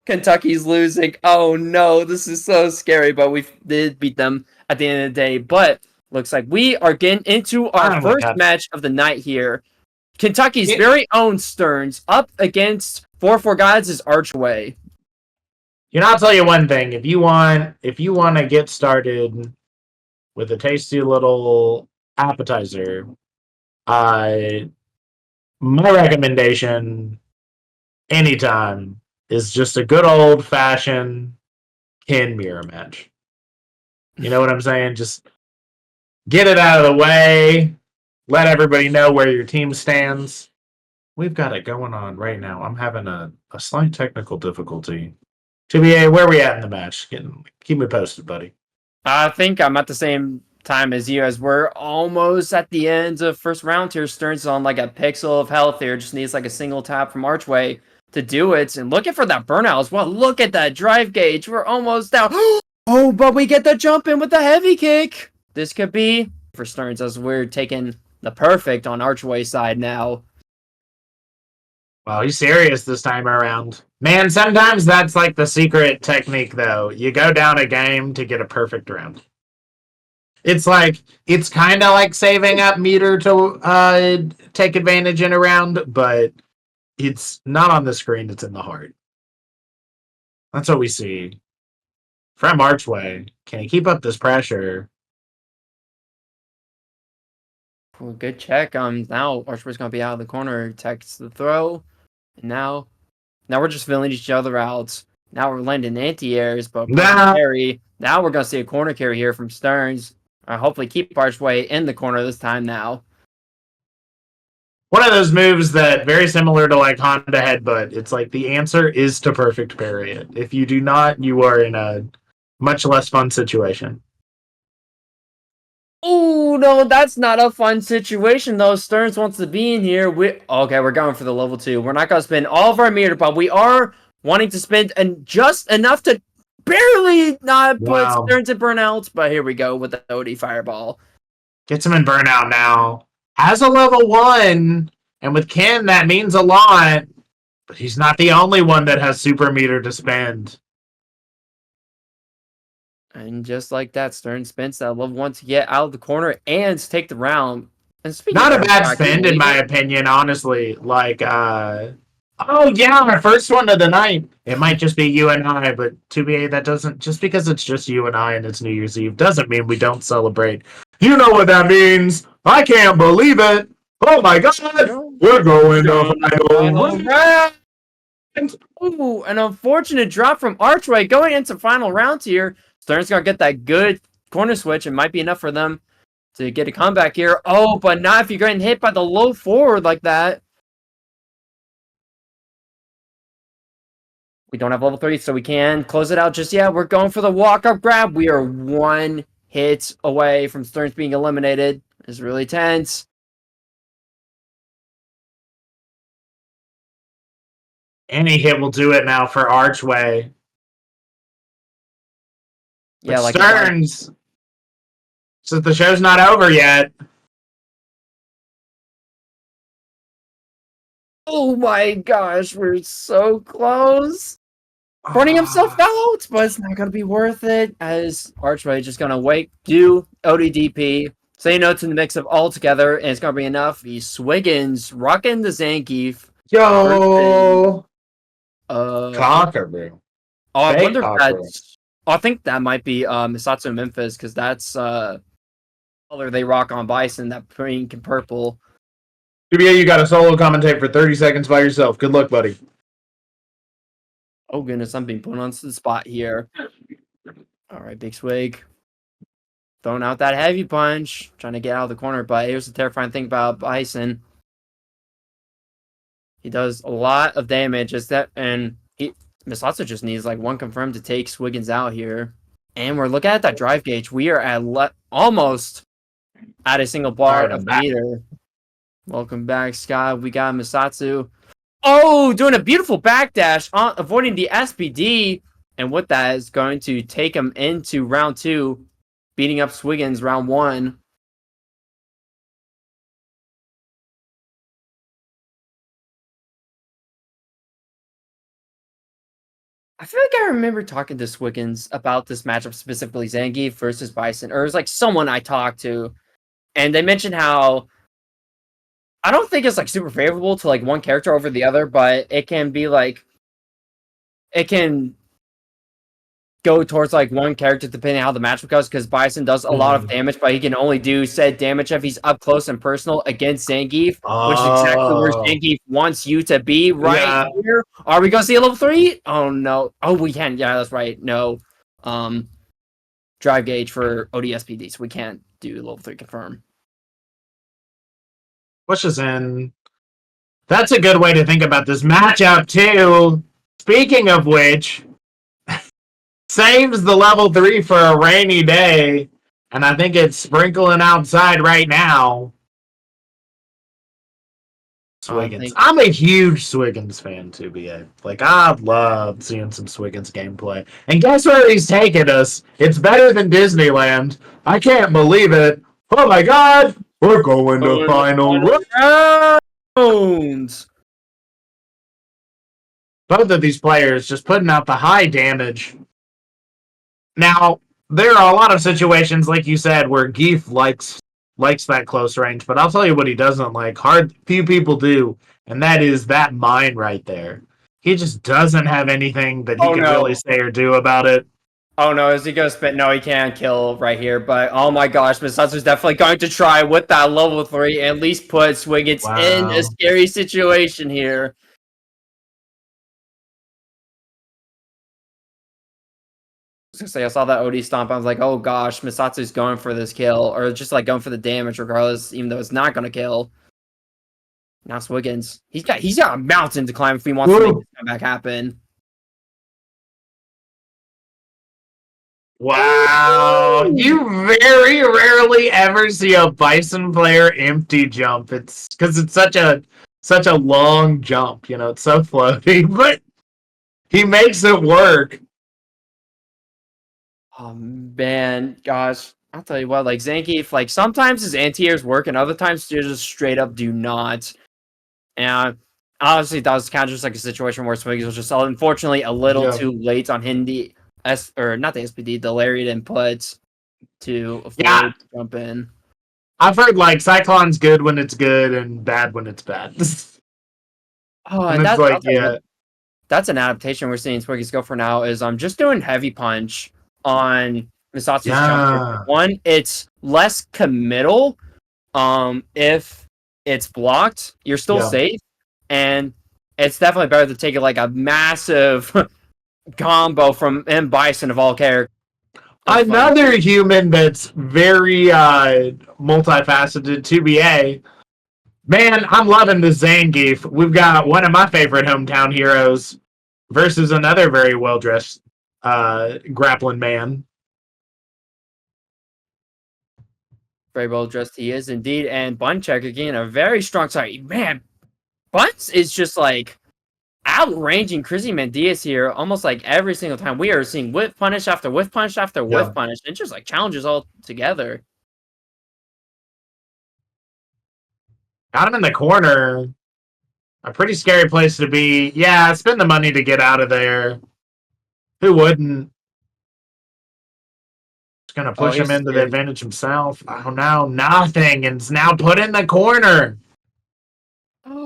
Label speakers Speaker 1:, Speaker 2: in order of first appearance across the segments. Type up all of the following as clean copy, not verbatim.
Speaker 1: Kentucky's losing. Oh no, this is so scary, but we did beat them at the end of the day. But looks like we are getting into our first match of the night here. Kentucky's very own Sturnz up against 4 Guys' Archway.
Speaker 2: You know, I'll tell you one thing. If you want to get started with a tasty little appetizer, my recommendation anytime is just a good old fashioned kin mirror match. You know what I'm saying? Just get it out of the way. Let everybody know where your team stands. We've got it going on right now. I'm having a slight technical difficulty. TBA, where are we at in the match? Keep me posted, buddy.
Speaker 1: I think I'm at the same time as you, as we're almost at the end of first round here. Sturnz on like a pixel of health here. Just needs like a single tap from Archway to do it. And looking for that burnout as well. Look at that drive gauge. We're almost down. Oh, but we get the jump in with the heavy kick. This could be for Sturnz as we're taking the perfect on Archway's side now.
Speaker 2: Well, he's serious this time around. Man, sometimes that's like the secret technique, though. You go down a game to get a perfect round. It's kind of like saving up meter to take advantage in a round, but it's not on the screen, it's in the heart. That's what we see. From Archway, can he keep up this pressure?
Speaker 1: Well, good check. Now Archway's gonna be out of the corner. Takes the throw. And now we're just filling each other out. Now we're landing anti-airs, but carry. Now we're gonna see a corner carry here from Sturnz. Hopefully keep Archway in the corner this time now.
Speaker 2: One of those moves that very similar to like Honda Headbutt. It's like the answer is to perfect parry it. If you do not, you are in a much less fun situation.
Speaker 1: Oh, no, that's not a fun situation, though. Sturnz wants to be in here. Okay, we're going for the level 2. We're not going to spend all of our meter, but we are wanting to spend just enough to barely not put Sturnz in burnout. But here we go with the OD Fireball.
Speaker 2: Gets him in burnout now. Has a level 1, and with Ken, that means a lot. But he's not the only one that has super meter to spend.
Speaker 1: And just like that, Sturnz spends that level 1 to get out of the corner and to take the round. And
Speaker 2: not a bad spend, in my opinion, honestly. Like, oh yeah, our first one of the night. It might just be you and I, but 2BA, that doesn't, just because it's just you and I and it's New Year's Eve, doesn't mean we don't celebrate. You know what that means. I can't believe it. Oh my god, we're going to final round.
Speaker 1: Ooh, an unfortunate drop from Archway going into final round here. Sturnz gonna get that good corner switch. It might be enough for them to get a comeback here. Oh, but not if you're getting hit by the low forward like that. We don't have level 3, so we can close it out just yet. We're going for the walk-up grab. We are 1 hit away from Sturnz being eliminated. It's really tense.
Speaker 2: Any hit will do it now for Archway. Yeah, like Sturnz. So the show's not over yet.
Speaker 1: Oh my gosh, we're so close. Burning himself out, but it's not going to be worth it, as Archway just going to do ODDP, say no to the mix of all together, and it's going to be enough. He's Swiggens rocking the Zangief.
Speaker 2: Yo! Cockaboo.
Speaker 1: Oh, I wonder if that's... I think that might be MessatsuInMemphis, because that's color they rock on Bison, that pink and purple.
Speaker 2: TBA, you got a solo commentate for 30 seconds by yourself. Good luck, buddy.
Speaker 1: Oh goodness, I'm being put on the spot here. All right, Big Swig. Throwing out that heavy punch. Trying to get out of the corner, but here's the terrifying thing about Bison. He does a lot of damage, and Misatsu just needs like 1 confirm to take Swiggens out here. And we're looking at that drive gauge. We are at almost at a single bar of meter. Welcome back, Scott. We got Misatsu. Oh, doing a beautiful backdash, avoiding the SPD. And with that is going to take him into round 2, beating up Swiggens round 1. I feel like I remember talking to Swiggens about this matchup specifically, Zangief versus Bison, or it was like someone I talked to, and they mentioned how I don't think it's like super favorable to like one character over the other, but it can be like it can go towards like one character depending on how the matchup goes, because Bison does a lot of damage, but he can only do said damage if he's up close and personal against Zangief, which is exactly where Zangief wants you to be right here. Are we gonna see a level 3? Oh no. Oh, we can. Yeah, that's right. No. Drive gauge for ODSPD, so we can't do level 3 confirm.
Speaker 2: Pushes in. That's a good way to think about this matchup too. Speaking of which, saves the level 3 for a rainy day, and I think it's sprinkling outside right now. Swiggens. I'm a huge Swiggens fan, to be like, I love seeing some Swiggens gameplay. And guess where he's taking us? It's better than Disneyland. I can't believe it. Oh my god! We're going to final
Speaker 1: rounds!
Speaker 2: Both of these players just putting out the high damage. Now, there are a lot of situations, like you said, where Geef likes that close range, but I'll tell you what he doesn't like. Few people do, and that is that mine right there. He just doesn't have anything that he can really say or do about it.
Speaker 1: Oh no, is he gonna spit? No, he can't kill right here, but oh my gosh, Midsouth's definitely going to try with that level 3 and at least put Swiggens in a scary situation here. I saw that OD stomp. I was like, oh gosh, Misatsu's going for this kill, or just like going for the damage regardless, even though it's not going to kill. Now Swiggens, he's got a mountain to climb if he wants to make this comeback happen.
Speaker 2: Wow, you very rarely ever see a Bison player empty jump. It's because it's such a long jump, it's so floaty, but he makes it work.
Speaker 1: Oh man, gosh, I'll tell you what, like Zangief, like sometimes his anti-airs work and other times they just straight up do not. And honestly, that was kind of just like a situation where Swiggens was just unfortunately a little too late on hitting the not the SPD, the lariat inputs to avoid jump in.
Speaker 2: I've heard like Cyclone's good when it's good and bad when it's bad.
Speaker 1: And that's like that's an adaptation we're seeing Swiggens go for now. Is just doing heavy punch on Misatsu's jump. One, it's less committal. If it's blocked, you're still safe, and it's definitely better to take it like a massive combo from M. Bison of all characters.
Speaker 2: Another human that's very multifaceted, 2BA. Man, I'm loving the Zangief. We've got one of my favorite hometown heroes versus another very well-dressed grappling man.
Speaker 1: Very well-dressed he is indeed. And Buttonchecker again, a very strong side. Man, Bunts is just like outranging Chrisymandias here almost like every single time. We are seeing whiff punish after whiff punish after whiff punish. And just like challenges all together.
Speaker 2: Got him in the corner. A pretty scary place to be. Yeah, spend the money to get out of there. Who wouldn't? Just gonna push him into the advantage himself. Oh no, nothing. And it's now put in the corner.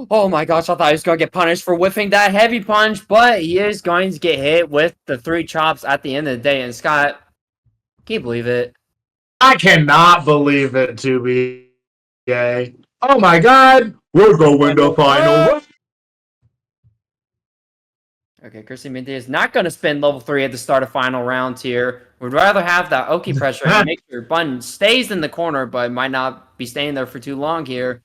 Speaker 1: Oh my gosh, I thought he was going to get punished for whiffing that heavy punch, but he is going to get hit with the 3 chops at the end of the day. And Scott, can you believe it?
Speaker 2: I cannot believe it, to be gay. Oh my god, we're going to final.
Speaker 1: Okay, Chrisymandias is not going to spend level 3 at the start of final round here. Would rather have that Oki pressure and make sure Button stays in the corner, but might not be staying there for too long here.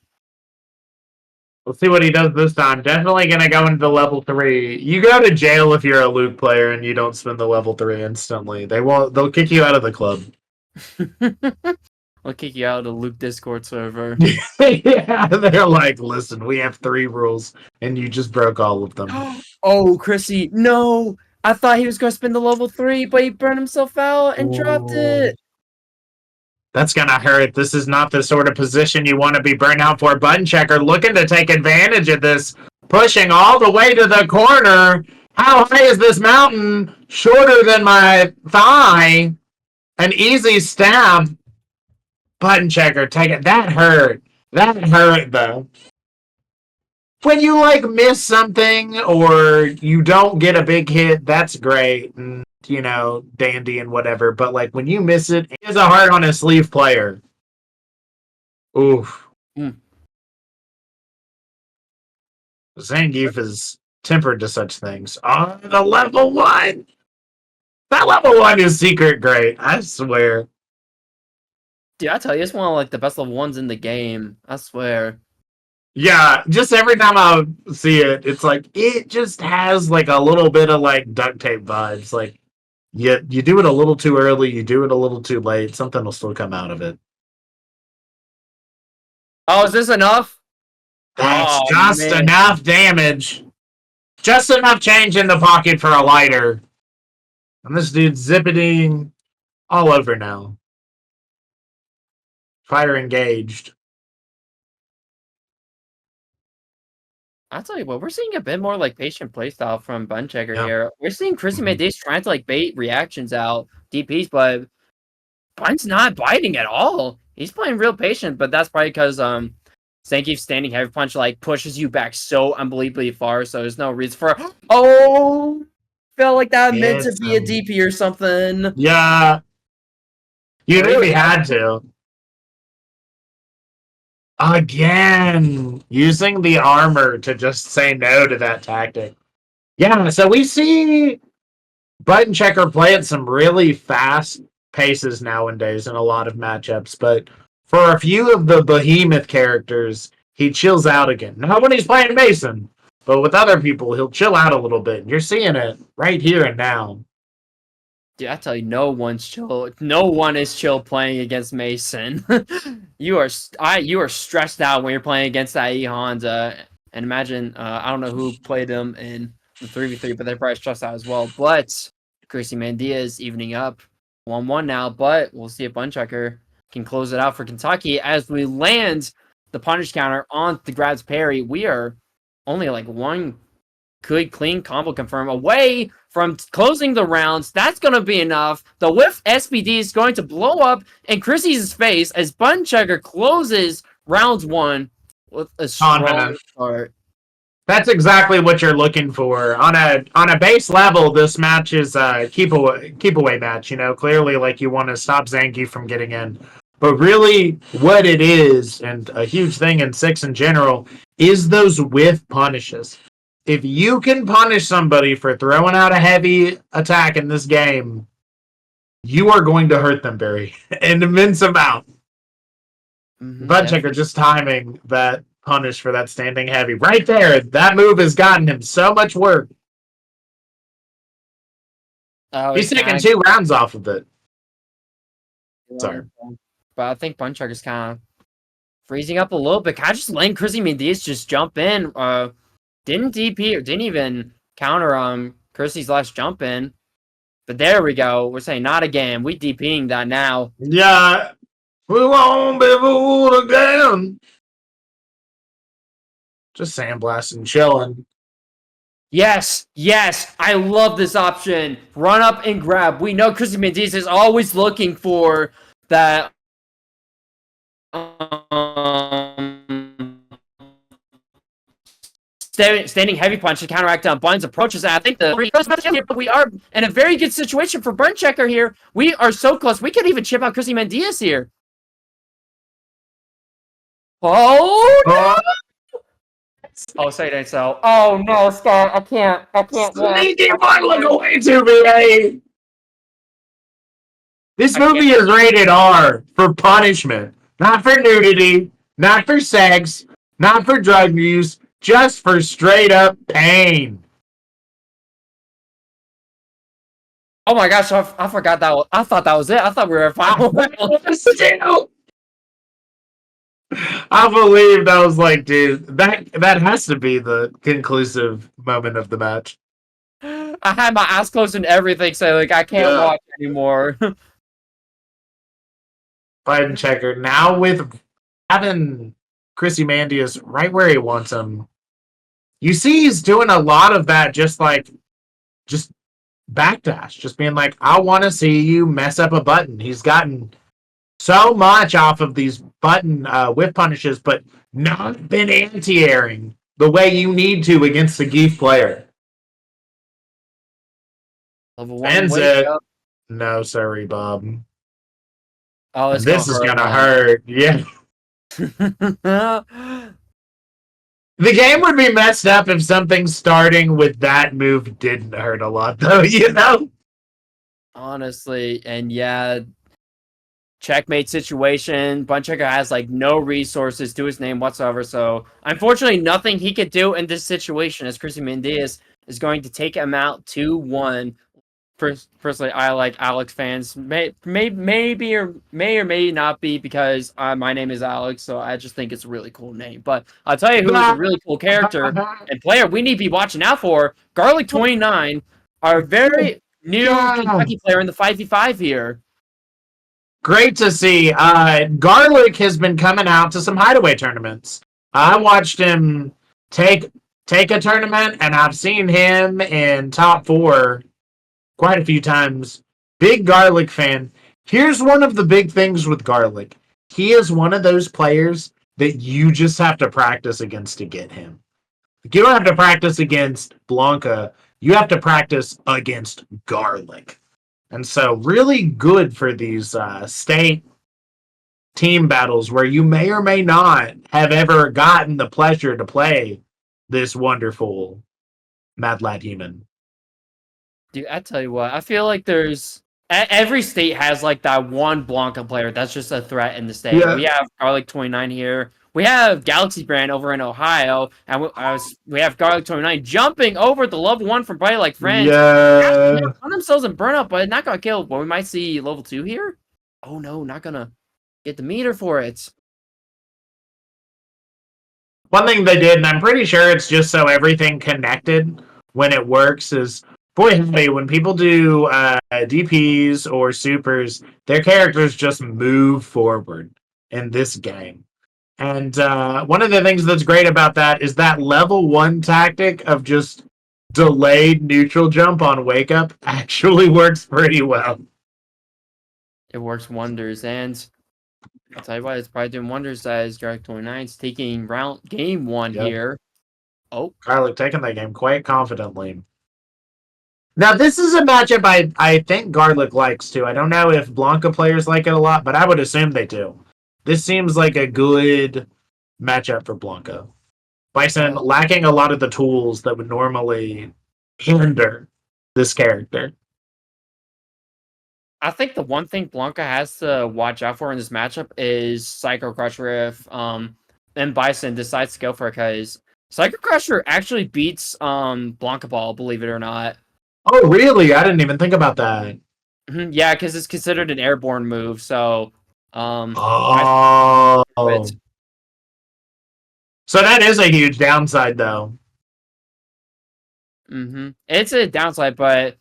Speaker 2: We'll see what he does this time. Definitely going to go into level 3. You go to jail if you're a Luke player and you don't spend the level 3 instantly. They'll kick you out of the club.
Speaker 1: I'll kick you out of the Luke Discord server.
Speaker 2: Yeah, they're like, listen, we have 3 rules, and you just broke all of them.
Speaker 1: Oh, Chrissy, no! I thought he was going to spend the level 3, but he burned himself out and dropped it.
Speaker 2: That's going to hurt. This is not the sort of position you want to be burned out for. Buttonchecker looking to take advantage of this, pushing all the way to the corner. How high is this mountain? Shorter than my thigh. An easy stab. Buttonchecker, take it. That hurt. That hurt, though. When you, like, miss something or you don't get a big hit, that's great. And, you know, dandy and whatever. But, like, when you miss it, he is a heart on his sleeve player. Oof. Zangief is tempered to such things. Oh, the level 1! That level 1 is secret great, I swear.
Speaker 1: Dude, I tell you, it's one of like the best level 1s in the game. I swear.
Speaker 2: Yeah, just every time I see it, it's like it just has like a little bit of like duct tape vibes. Like you do it a little too early, you do it a little too late, something will still come out of it.
Speaker 1: Oh, is this enough?
Speaker 2: That's
Speaker 1: Oh,
Speaker 2: just
Speaker 1: man.
Speaker 2: enough damage. Just enough change in the pocket for a lighter. And this dude's zippeting all over now. Fire engaged.
Speaker 1: I'll tell you what, we're seeing a bit more like patient playstyle from Buttonchecker
Speaker 2: Yeah.
Speaker 1: here. We're seeing Chrisymandias trying to like bait reactions out, DPs, but Bun's not biting at all. He's playing real patient, but that's probably because Zangief's standing heavy punch like pushes you back so unbelievably far, so there's no reason for oh, felt like that meant to be a DP or something.
Speaker 2: Yeah. You knew he had to. Again, using the armor to just say no to that tactic. Yeah, so we see Buttonchecker play at some really fast paces nowadays in a lot of matchups, but for a few of the behemoth characters, he chills out again. Not when he's playing Mason, but with other people, he'll chill out a little bit. You're seeing it right here and now.
Speaker 1: Dude, I tell you, no one's chill. No one is chill playing against Mason. you are stressed out when you're playing against that E Honda. And imagine, I don't know who played him in the 3v3, but they're probably stressed out as well. But Chrisymandias evening up 1-1 now, but we'll see if Buttonchecker can close it out for Kentucky as we land the punish counter on the grabs parry. We are only like one good clean combo confirm away from closing the rounds. That's going to be enough. The whiff SPD is going to blow up in Chrissy's face as Buttonchecker closes round 1 with a strong start.
Speaker 2: That's exactly what you're looking for on a base level. This match is a keep away match. You know, clearly, like you want to stop Zangief from getting in, but really, what it is, and a huge thing in 6 in general, is those whiff punishes. If you can punish somebody for throwing out a heavy attack in this game, you are going to hurt them very an immense amount. Buttonchecker just timing that punish for that standing heavy right there. That move has gotten him so much work. He's taking 2 rounds off of it. Sorry.
Speaker 1: But I think Buttonchecker's kind of freezing up a little bit. Kind of just letting Chrisymandias just jump in. Didn't DP or didn't even counter Chrissy's last jump in. But there we go. We're saying not again. We DPing that now.
Speaker 2: Yeah. We won't be fooled again. Just sandblasting, chilling.
Speaker 1: Yes, yes. I love this option. Run up and grab. We know Chrisymandias is always looking for that standing heavy punch to counteract Bun's approaches. And I think we are in a very good situation for Buttonchecker here. We are so close. We could even chip out Chrisymandias here. Oh no! Oh, say that so. Oh no, Scott! I can't.
Speaker 2: Sneaky one, look away to me, eh? This movie is rated R for punishment, not for nudity, not for sex, not for drug use. Just for straight up pain.
Speaker 1: Oh my gosh, I forgot that. I thought that was it. I thought we were at final round.
Speaker 2: I believe that was like, dude, that has to be the conclusive moment of the match.
Speaker 1: I had my eyes closed and everything, so like I can't watch anymore.
Speaker 2: Buttonchecker now with having Chrisymandias right where he wants him. You see he's doing a lot of that just like just backdash, just being like, I want to see you mess up a button. He's gotten so much off of these button whiff punishes, but not been anti-airing the way you need to against a Zangief player.
Speaker 1: Level 1
Speaker 2: Spends
Speaker 1: wake
Speaker 2: it.
Speaker 1: up.
Speaker 2: No, sorry, Bob.
Speaker 1: Oh,
Speaker 2: And
Speaker 1: it's gonna
Speaker 2: this is
Speaker 1: hurt,
Speaker 2: gonna
Speaker 1: huh?
Speaker 2: hurt. Yeah. The game would be messed up if something starting with that move didn't hurt a lot, though, you know?
Speaker 1: Honestly, and yeah, checkmate situation. Buttonchecker has like no resources to his name whatsoever, so unfortunately, nothing he could do in this situation as Chrisymandias is going to take him out 2-1. Personally, I like Alex fans. Maybe or may not be because my name is Alex, so I just think it's a really cool name. But I'll tell you who is a really cool character and player we need to be watching out for. Garlic29, our very new
Speaker 2: Yeah.
Speaker 1: Kentucky player in the 5v5 here.
Speaker 2: Great to see. Garlic has been coming out to some hideaway tournaments. I watched him take a tournament, and I've seen him in top 4 quite a few times. Big Garlic fan. Here's one of the big things with Garlic. He is one of those players that you just have to practice against to get him. You don't have to practice against Blanka. You have to practice against Garlic. And so, really good for these state team battles where you may or may not have ever gotten the pleasure to play this wonderful Mad Lad human.
Speaker 1: Dude, I tell you what, I feel like there's every state has like that one Blanka player that's just a threat in the state.
Speaker 2: Yeah.
Speaker 1: We have Garlic29 here. We have Galaxy Brand over in Ohio, and we have Garlic29 jumping over the level 1 from BuddyLikeFriend.
Speaker 2: Yeah.
Speaker 1: On themselves in burnout, but not gonna kill. But we might see level 2 here. Oh no, not gonna get the meter for it.
Speaker 2: One thing they did, and I'm pretty sure it's just so everything connected when it works, is boy, hey, when people do DPs or supers, their characters just move forward in this game. And one of the things that's great about that is that level 1 tactic of just delayed neutral jump on wake up actually works pretty well.
Speaker 1: It works wonders, and I'll tell you what, it's probably doing wonders as Garlic29 is taking game 1
Speaker 2: Yep.
Speaker 1: here. Oh,
Speaker 2: Garlic taking that game quite confidently. Now, this is a matchup I think Garlic likes too. I don't know if Blanka players like it a lot, but I would assume they do. This seems like a good matchup for Blanka. Bison lacking a lot of the tools that would normally hinder this character.
Speaker 1: I think the one thing Blanka has to watch out for in this matchup is Psycho Crusher if and Bison decides to go for it, because Psycho Crusher actually beats Blanka Ball, believe it or not.
Speaker 2: Oh, really? I didn't even think about that.
Speaker 1: Yeah, because it's considered an airborne move, so
Speaker 2: Oh. So that is a huge downside, though.
Speaker 1: It's a downside, but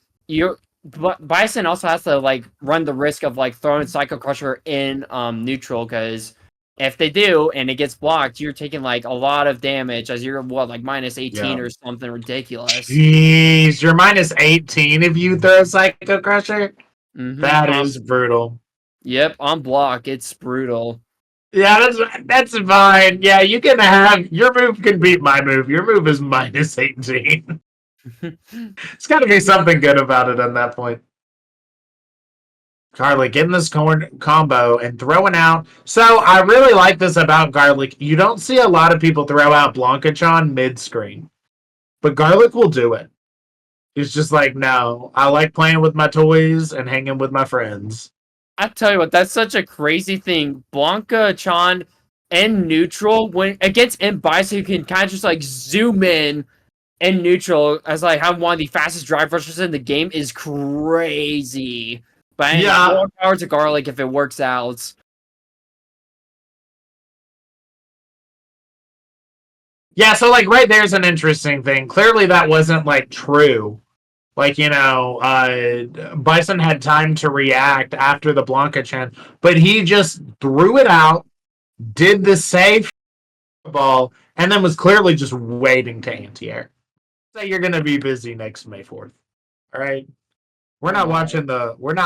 Speaker 1: Bison also has to like run the risk of like throwing Psycho Crusher in neutral, because if they do and it gets blocked, you're taking like a lot of damage as you're like minus 18 or something ridiculous.
Speaker 2: Jeez, you're minus 18 if you throw Psycho Crusher? That is brutal.
Speaker 1: Yep, on block, it's brutal.
Speaker 2: Yeah, that's fine. Yeah, you can have your move can beat my move. Your move is minus 18. It's got to be something good about it at that point. Garlic getting this combo and throwing out. So I really like this about Garlic. You don't see a lot of people throw out Blanka-chan mid-screen, but Garlic will do it. He's just like, no, I like playing with my toys and hanging with my friends.
Speaker 1: I tell you what, that's such a crazy thing. Blanka-chan and neutral when against Bison, you can kind of just like zoom in and neutral as like have one of the fastest drive rushers in the game is crazy. But yeah, more power to Garlic if it works out.
Speaker 2: Yeah, so like right there's an interesting thing. Clearly that wasn't like true. Like, you know, Bison had time to react after the Blanka-chan, but he just threw it out, did the save ball, and then was clearly just waiting to anti-air. So you're going to be busy next May 4th. All right. We're
Speaker 1: Oh
Speaker 2: not
Speaker 1: my.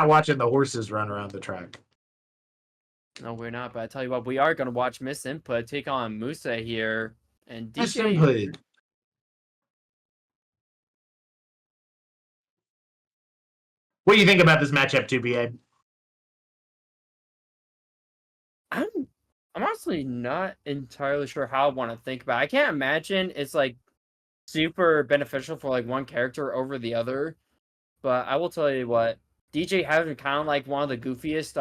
Speaker 2: watching the horses run around the track.
Speaker 1: No, we're not. But I tell you what, we are gonna watch Miss Input take on Musa here, and
Speaker 2: Missed
Speaker 1: DJ.
Speaker 2: Input. What do you think about this matchup, 2BA?
Speaker 1: I'm I'm honestly not entirely sure how I want to think about it. I can't imagine it's like super beneficial for like one character over the other. But I will tell you what, DJ having kind of like one of the goofiest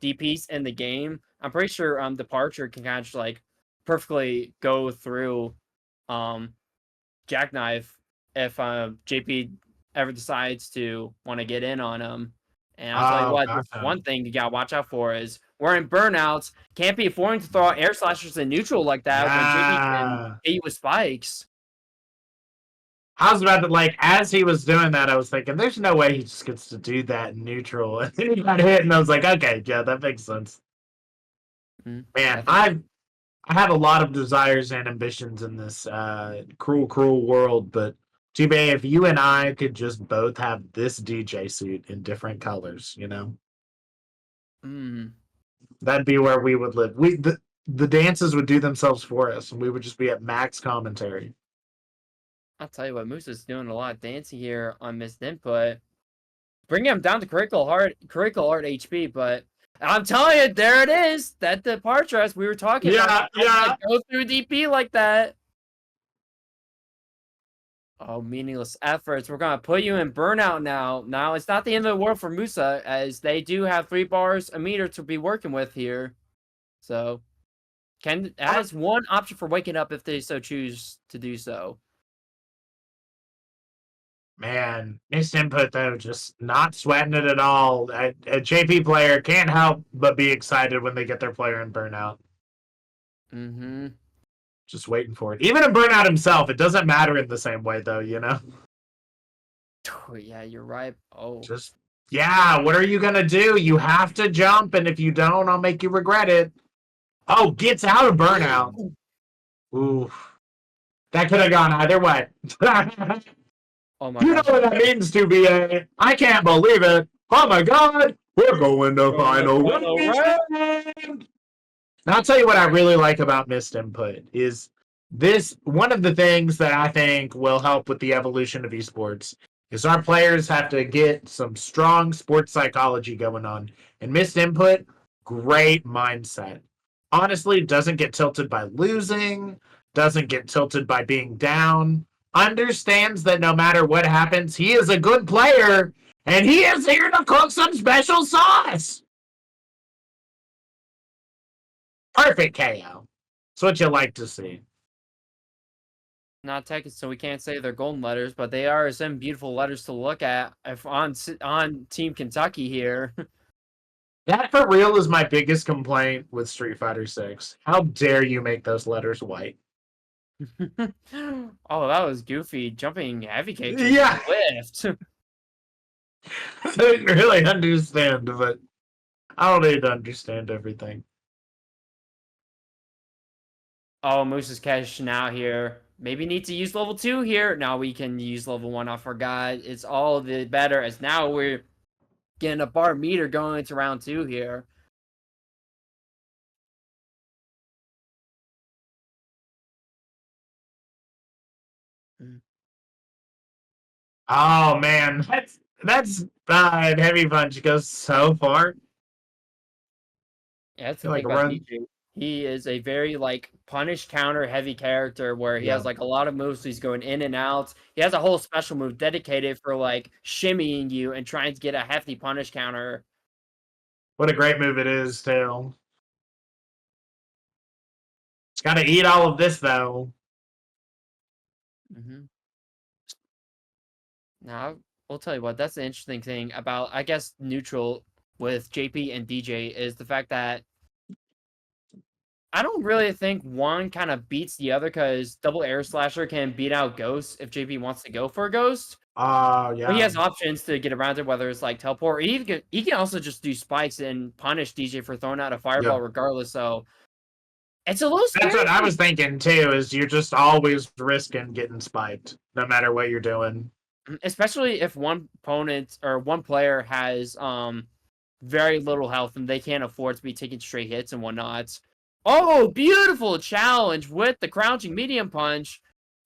Speaker 1: DPs in the game. I'm pretty sure Departure can kind of just like perfectly go through um Jackknife if JP ever decides to want to get in on him. And I'll tell you
Speaker 2: Oh,
Speaker 1: what, just
Speaker 2: gotcha.
Speaker 1: one thing you gotta watch out for is we're in burnouts. Can't be affording to throw out air slashers in neutral like that when JP can
Speaker 2: Yeah.
Speaker 1: hit you with spikes.
Speaker 2: I was about to, like, as he was doing that, I was thinking, there's no way he just gets to do that in neutral. And then he got hit, and I was like, okay, yeah, that makes sense.
Speaker 1: Yeah, I
Speaker 2: Man,
Speaker 1: think
Speaker 2: I have a lot of desires and ambitions in this cruel, cruel world, but Jubei, if you and I could just both have this DJ suit in different colors, you know, that'd be where we would live. The dances would do themselves for us, and we would just be at max commentary.
Speaker 1: I'll tell you what, Musa's doing a lot of dancing here on Missed Input. Bringing him down to critical art HP, but I'm telling you, there it is. That departure as we were talking about.
Speaker 2: Yeah, yeah.
Speaker 1: Go through DP like that. Oh, meaningless efforts. We're gonna put you in burnout now. Now it's not the end of the world for Musa, as they do have 3 bars a meter to be working with here. So has one option for waking up if they so choose to do so.
Speaker 2: Man, missed input though, just not sweating it at all. A JP player can't help but be excited when they get their player in burnout.
Speaker 1: Mm-hmm.
Speaker 2: Just waiting for it. Even in burnout himself, it doesn't matter in the same way though, you know?
Speaker 1: Oh, yeah, you're right. Oh.
Speaker 2: Just yeah, what are you gonna do? You have to jump, and if you don't, I'll make you regret it. Oh, gets out of burnout. Ooh. That could have gone either way.
Speaker 1: Oh my
Speaker 2: You know
Speaker 1: gosh.
Speaker 2: what that means to be a. I can't believe it. Oh my god. We're going to final round. Now, I'll tell you what I really like about missed input is this one of the things that I think will help with the evolution of esports is our players have to get some strong sports psychology going on. And missed input, great mindset. Honestly, doesn't get tilted by losing, doesn't get tilted by being down, understands that no matter what happens, he is a good player and he is here to cook some special sauce. Perfect KO. It's what you like to see.
Speaker 1: Not tech, so we can't say they're golden letters, but they are some beautiful letters to look at if on Team Kentucky here.
Speaker 2: That for real is my biggest complaint with Street Fighter 6. How dare you make those letters white?
Speaker 1: Oh, that was goofy. Jumping heavy cake.
Speaker 2: Yeah.
Speaker 1: Lift.
Speaker 2: I don't really understand, but I don't need to understand everything.
Speaker 1: Oh, Moose is cashing out here. Maybe need to use level 2 here. Now we can use level 1. I forgot. It's all the better as now we're getting a bar meter going into round 2 here.
Speaker 2: Oh man, that's Heavy Punch goes so far.
Speaker 1: Yeah, that's
Speaker 2: He
Speaker 1: the
Speaker 2: like
Speaker 1: thing about
Speaker 2: run.
Speaker 1: DJ. He is a very like punish counter heavy character where he has
Speaker 2: Yeah.
Speaker 1: like a lot of moves. So he's going in and out. He has a whole special move dedicated for like shimmying you and trying to get a hefty punish counter.
Speaker 2: What a great move it is, too. It's got to eat all of this though.
Speaker 1: Mm-hmm. Now, we'll tell you what. That's the interesting thing about I guess neutral with JP and DJ is the fact that I don't really think one kind of beats the other because double air slasher can beat out Ghost if JP wants to go for a Ghost. But he
Speaker 2: Yeah.
Speaker 1: has options to get around it, whether it's like teleport, or he can also just do spikes and punish DJ for throwing out a fireball regardless. So it's a little scary.
Speaker 2: That's what I was thinking too. Is you're just always risking getting spiked, no matter what you're doing.
Speaker 1: Especially if one opponent or one player has very little health and they can't afford to be taking straight hits and whatnot. Oh, beautiful challenge with the crouching medium punch.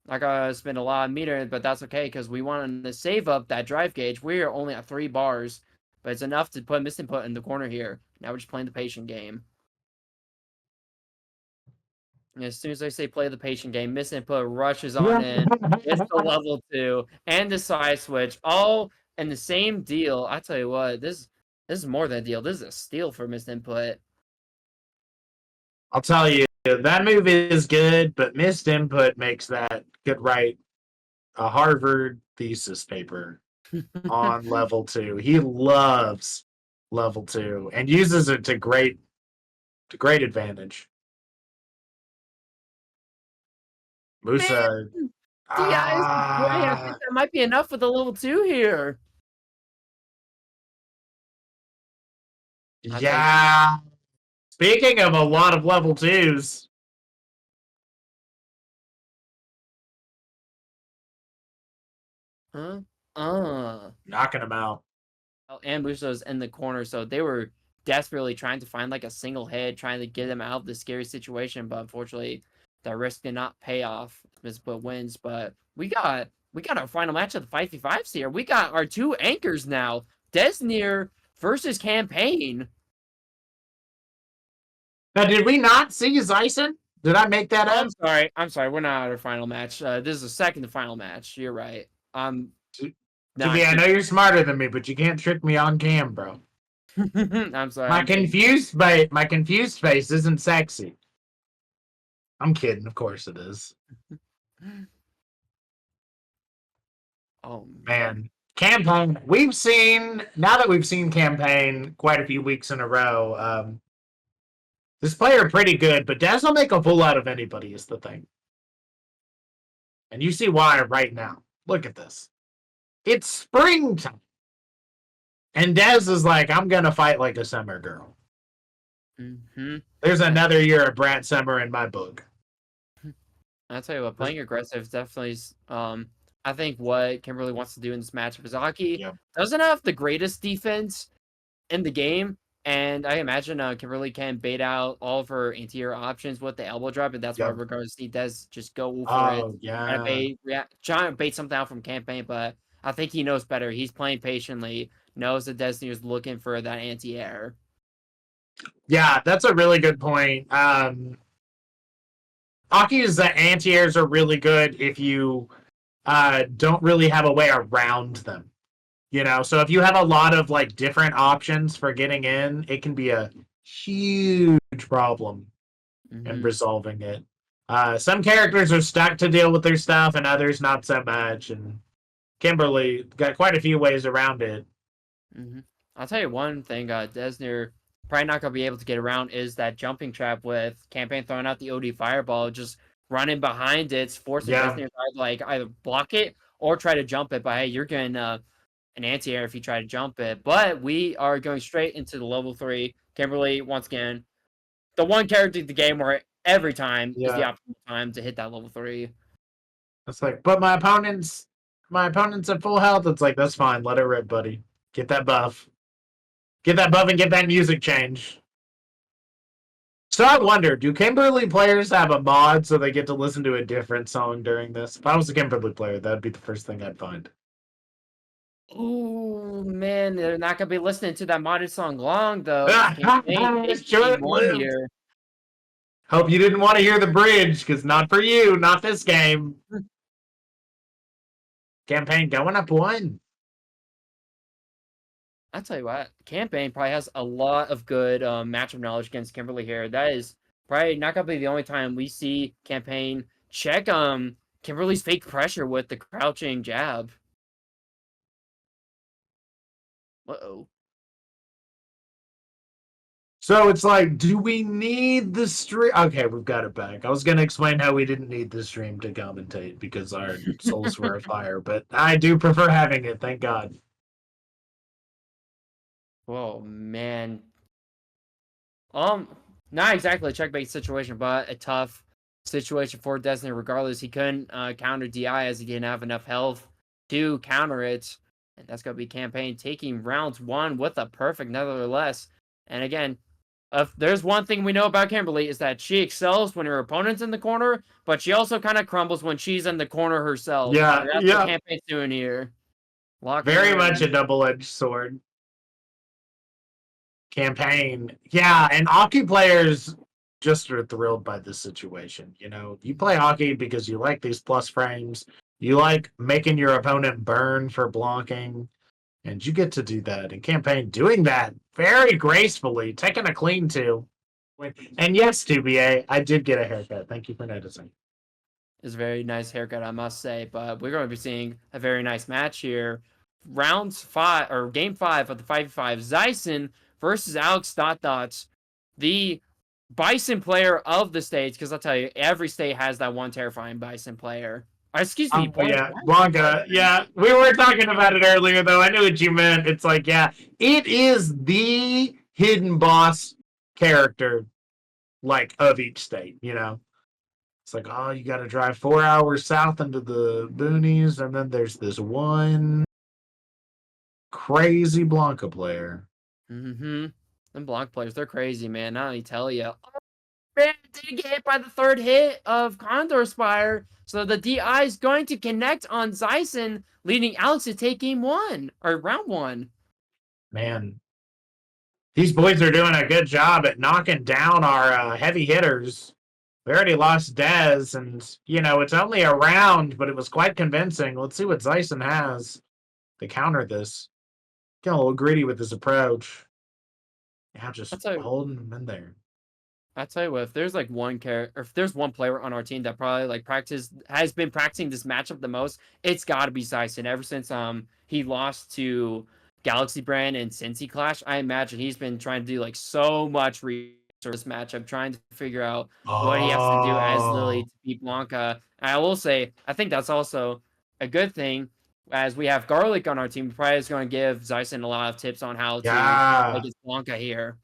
Speaker 1: I gotta spend a lot of meter, but that's okay because we wanted to save up that drive gauge. We are only at 3 bars, but it's enough to put MissedInput in the corner here. Now we're just playing the patient game. And as soon as I say play the patient game, MissedInput rushes on in. It's the level 2 and the side switch, all in the same deal. I tell you what, this is more than a deal. This is a steal for MissedInput.
Speaker 2: I'll tell you, that move is good, but missed input makes that could write a Harvard thesis paper on level 2. He loves level 2 and uses it to great advantage. Musa.
Speaker 1: Man, DI is great. I think that might be enough for the level 2 here.
Speaker 2: Yeah. Speaking of a lot of level 2s.
Speaker 1: Huh?
Speaker 2: Knocking him out.
Speaker 1: And Musa's in the corner, so they were desperately trying to find like a single hit, trying to get him out of this scary situation, but unfortunately that risk did not pay off. MissedInput wins, but we got our final match of the 5v5s here. We got our 2 anchors now. Deznere versus CamPaine.
Speaker 2: Now, did we not see Xisin? Did I make that up?
Speaker 1: I'm sorry. We're not at our final match. This is the second to final match. You're right.
Speaker 2: I know you're smarter than me, but you can't trick me on cam, bro.
Speaker 1: I'm sorry.
Speaker 2: My confused face isn't sexy. I'm kidding. Of course it is.
Speaker 1: Oh
Speaker 2: man, CamPaine. Now that we've seen CamPaine quite a few weeks in a row. This player pretty good, but Dez will make a fool out of anybody is the thing. And you see why right now. Look at this. It's springtime. And Dez is like, I'm going to fight like a summer girl.
Speaker 1: Mm-hmm.
Speaker 2: There's another year of Brat Summer in my book.
Speaker 1: I'll tell you what, playing aggressive is definitely, I think what Kimberly wants to do in this match. Zaki doesn't have the greatest defense in the game, and I imagine Kimberly can bait out all of her anti-air options with the elbow drop, and that's why we're going to see Dez just go for it. Trying to bait something out from CamPaine, but I think he knows better. He's playing patiently, knows that Deznere is looking for that anti-air.
Speaker 2: Yeah, that's a really good point. Aki's anti-airs are really good if you don't really have a way around them. You know, so if you have a lot of like different options for getting in, it can be a huge problem in resolving it. Some characters are stuck to deal with their stuff and others not so much. And Kimberly got quite a few ways around it.
Speaker 1: I'll tell you one thing, Deznere probably not going to be able to get around is that jumping trap with CamPaine throwing out the OD fireball, just running behind it, forcing Deznere to either block it or try to jump it. But hey, you're getting an anti-air if you try to jump it. But we are going straight into the level 3. Kimberly, once again, the one character in the game where every time is the optimal time to hit that level 3.
Speaker 2: It's like, but my opponent's at full health. It's like, that's fine. Let it rip, buddy. Get that buff. Get that buff and get that music change. So I wonder, do Kimberly players have a mod so they get to listen to a different song during this? If I was a Kimberly player, that'd be the first thing I'd find.
Speaker 1: Ooh, man, they're not going to be listening to that modded song long, though.
Speaker 2: Here. Hope you didn't want to hear the bridge, because not for you, not this game. CamPaine going up 1.
Speaker 1: I'll tell you what, CamPaine probably has a lot of good matchup knowledge against Kimberly here. That is probably not going to be the only time we see CamPaine check Kimberly's fake pressure with the crouching jab. Uh-oh.
Speaker 2: So it's like, do we need the stream? Okay, we've got it back. I was going to explain how we didn't need the stream to commentate because our souls were afire, but I do prefer having it, thank God.
Speaker 1: Whoa, man. Not exactly a checkmate situation, but a tough situation for Deznere regardless. He couldn't counter DI as he didn't have enough health. to counter it. And that's going to be CamPaine taking round 1 with a perfect nevertheless. And again, if there's one thing we know about Kimberly is that she excels when her opponent's in the corner, but she also kind of crumbles when she's in the corner herself.
Speaker 2: Yeah,
Speaker 1: And that's what
Speaker 2: yeah.
Speaker 1: CamPaine's doing here. Locking
Speaker 2: Very
Speaker 1: her
Speaker 2: much
Speaker 1: in.
Speaker 2: a double-edged sword. CamPaine. Yeah, and hockey players just are thrilled by this situation. You know, you play hockey because you like these plus frames. You like making your opponent burn for blocking, and you get to do that. And CamPaine doing that very gracefully, taking a clean 2. And yes, 2BA, I did get a haircut. Thank you for noticing.
Speaker 1: Is a very nice haircut, I must say. But we're going to be seeing a very nice match here. Rounds 5 or game 5 of the 5v5. Xisin versus Alex Dot Dots, the Bison player of the states. Because I'll tell you, every state has that one terrifying Bison player. Excuse me,
Speaker 2: Yeah, Blanka. Yeah, we were talking about it earlier, though. I knew what you meant. It's like, yeah, it is the hidden boss character, like, of each state, you know? It's like, oh, you got to drive 4 hours south into the boonies, and then there's this one crazy Blanka player.
Speaker 1: Mm-hmm. Them block players, they're crazy, man. Not only tell you. Oh, man, didn't get hit by the 3rd hit of Condor Spire. So the DI is going to connect on Xisin, leading Alex to take game 1 or round 1.
Speaker 2: Man, these boys are doing a good job at knocking down our heavy hitters. We already lost Dez, and, you know, it's only a round, but it was quite convincing. Let's see what Xisin has to counter this. Getting a little greedy with his approach. Yeah, just holding him in there.
Speaker 1: I tell you what, if there's like one character, if there's one player on our team that probably like has been practicing this matchup the most, it's got to be Xisin. Ever since he lost to Galaxy Brand and Cincy Clash, I imagine he's been trying to do like so much research for this matchup, trying to figure out what he has to do as Lily to beat Blanka. And I will say, I think that's also a good thing. As we have Garlic on our team, probably is going to give Xisin a lot of tips on how to like his Blanka here.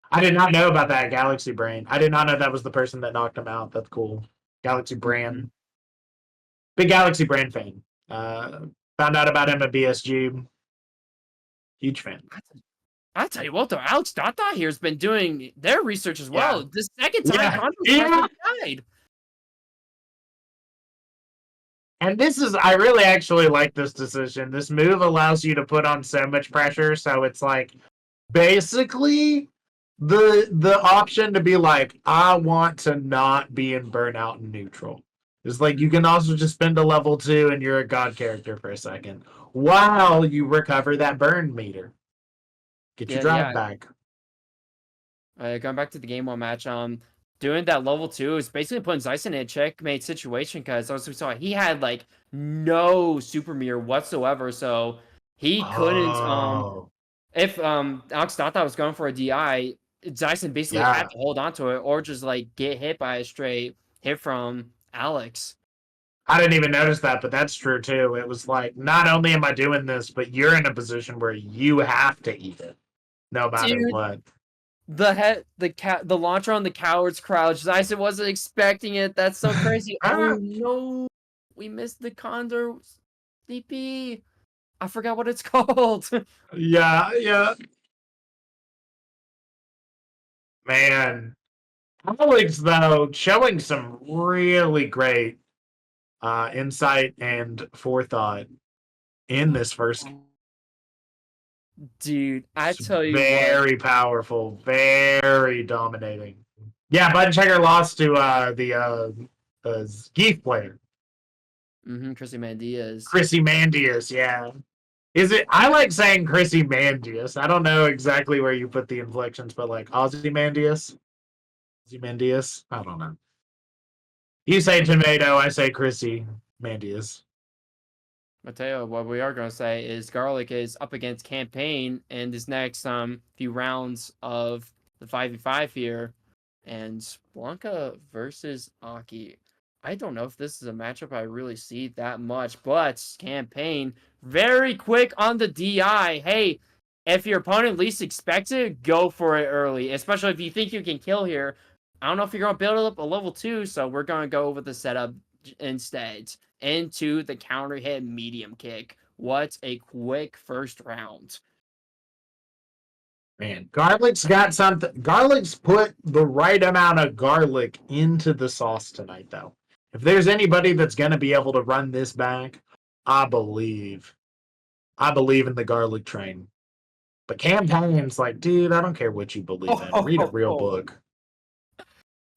Speaker 2: I did not know about that Galaxy Brain. I did not know that was the person that knocked him out. That's cool. Galaxy Brand.
Speaker 1: Mm-hmm.
Speaker 2: Big Galaxy Brand fan. Found out about him at BSG. Huge fan.
Speaker 1: I tell you what, though, Alex Dot here has been doing their research as well.
Speaker 2: Yeah.
Speaker 1: The second time died.
Speaker 2: And this is, I really actually like this decision. This move allows you to put on so much pressure. So it's like, basically, the option to be like, I want to not be in burnout and neutral. It's like you can also just spend a level 2 and you're a god character for a second while you recover that burn meter. Get your drive back.
Speaker 1: Going back to the game 1 match, doing that level 2 is basically putting Xisin in a checkmate situation because as we saw, he had like no super mirror whatsoever, so he couldn't if Alex Dot was going for a DI, Xisin basically had to hold on to it or just like get hit by a straight hit from Alex.
Speaker 2: I didn't even notice that, but that's true too. It was like, not only am I doing this, but you're in a position where you have to eat it, no matter what.
Speaker 1: The launcher on the coward's crouch. Xisin wasn't expecting it. That's so crazy. Oh no, we missed the Condor DP. I forgot what it's called.
Speaker 2: Yeah. Man, Alex though showing some really great insight and forethought in this first.
Speaker 1: Dude, I tell you,
Speaker 2: very powerful, very dominating. Yeah, Buttonchecker lost to the Zangief player.
Speaker 1: Chrisymandias.
Speaker 2: Yeah. Is it? I like saying Chrisymandias. I don't know exactly where you put the inflections, but like Ozymandias. I don't know. You say tomato, I say Chrisymandias.
Speaker 1: I'll tell you what we are going to say is Garlic is up against CamPaine in this next few rounds of the 5v5 here. And Blanka versus Aki. I don't know if this is a matchup I really see that much, but CamPaine very quick on the DI. Hey, if your opponent least expects it, go for it early, especially if you think you can kill here. I don't know if you're going to build up a level 2, so we're going to go with the setup instead. into the counter hit medium kick. What a quick first round.
Speaker 2: Man, garlic's got something. Garlic's put the right amount of garlic into the sauce tonight, though. If there's anybody that's going to be able to run this back, I believe. I believe in the garlic train. But CamPaine's like, dude, I don't care what you believe in. Read a real book.